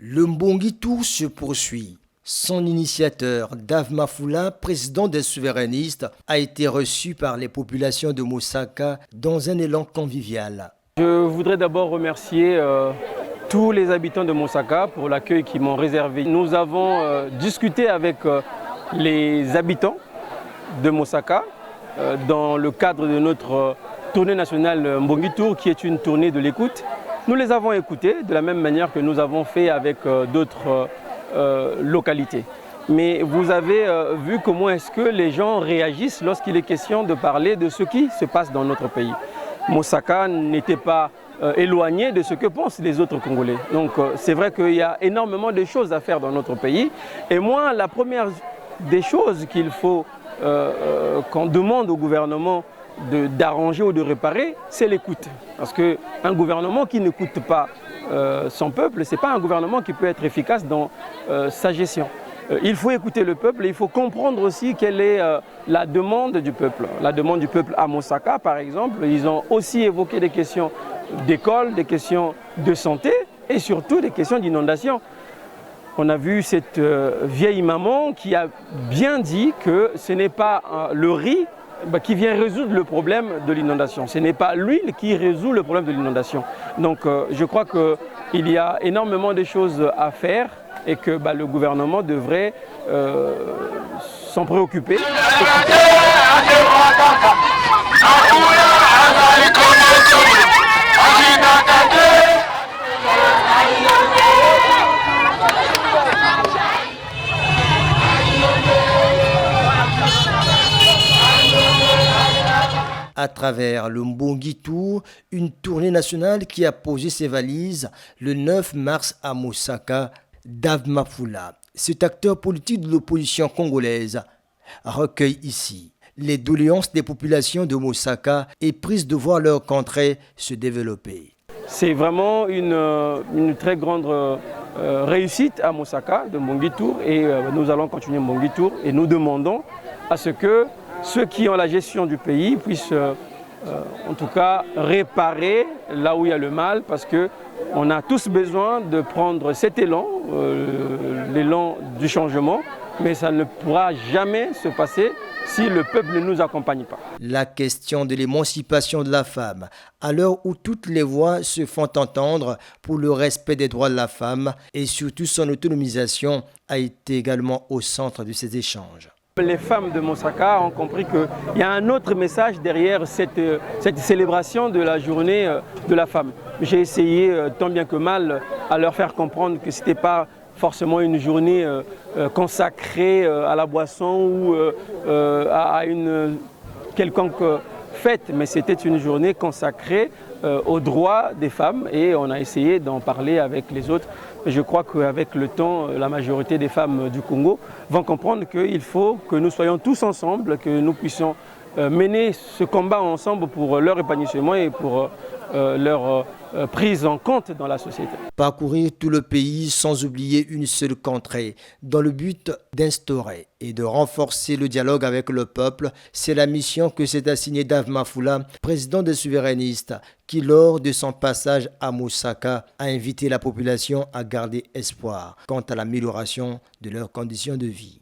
Le Mbongi Tour se poursuit. Son initiateur, Dave Mafoula, président des souverainistes, a été reçu par les populations de Moussaka dans un élan convivial. Je voudrais d'abord remercier tous les habitants de Moussaka pour l'accueil qu'ils m'ont réservé. Nous avons discuté avec les habitants de Moussaka dans le cadre de notre tournée nationale Mbongi Tour, qui est une tournée de l'écoute. Nous les avons écoutés de la même manière que nous avons fait avec d'autres localités. Mais vous avez vu comment est-ce que les gens réagissent lorsqu'il est question de parler de ce qui se passe dans notre pays. Moussaka n'était pas éloigné de ce que pensent les autres Congolais. Donc c'est vrai qu'il y a énormément de choses à faire dans notre pays. Et moi, la première des choses qu'il faut qu'on demande au gouvernement d'arranger ou de réparer, c'est l'écoute. Parce qu'un gouvernement qui n'écoute pas son peuple, ce n'est pas un gouvernement qui peut être efficace dans sa gestion. Il faut écouter le peuple et il faut comprendre aussi quelle est la demande du peuple. La demande du peuple à Moussaka, par exemple, ils ont aussi évoqué des questions d'école, des questions de santé et surtout des questions d'inondation. On a vu cette vieille maman qui a bien dit que ce n'est pas le riz qui vient résoudre le problème de l'inondation. Ce n'est pas l'huile qui résout le problème de l'inondation. Donc je crois qu'il y a énormément de choses à faire et que le gouvernement devrait s'en préoccuper. À travers le Mbongi Tour, une tournée nationale qui a posé ses valises le 9 mars à Moussaka, Dave Mafoula, cet acteur politique de l'opposition congolaise, recueille ici les doléances des populations de Moussaka et prise de voir leur contrée se développer. C'est vraiment une très grande réussite à Moussaka de Mbongi Tour et nous allons continuer Mbongi Tour et nous demandons à ce que ceux qui ont la gestion du pays puissent en tout cas réparer là où il y a le mal, parce qu'on a tous besoin de prendre cet élan, l'élan du changement, mais ça ne pourra jamais se passer si le peuple ne nous accompagne pas. La question de l'émancipation de la femme, à l'heure où toutes les voix se font entendre pour le respect des droits de la femme et surtout son autonomisation, a été également au centre de ces échanges. Les femmes de Moussaka ont compris qu'il y a un autre message derrière cette célébration de la journée de la femme. J'ai essayé tant bien que mal à leur faire comprendre que ce n'était pas forcément une journée consacrée à la boisson ou à une quelconque fête, mais c'était une journée consacrée aux droits des femmes et on a essayé d'en parler avec les autres. Je crois qu'avec le temps, la majorité des femmes du Congo vont comprendre qu'il faut que nous soyons tous ensemble, que nous puissions mener ce combat ensemble pour leur épanouissement et pour leur prise en compte dans la société. Parcourir tout le pays sans oublier une seule contrée, dans le but d'instaurer et de renforcer le dialogue avec le peuple, c'est la mission que s'est assignée Dave Mafoula, président des souverainistes, qui lors de son passage à Moussaka a invité la population à garder espoir quant à l'amélioration de leurs conditions de vie.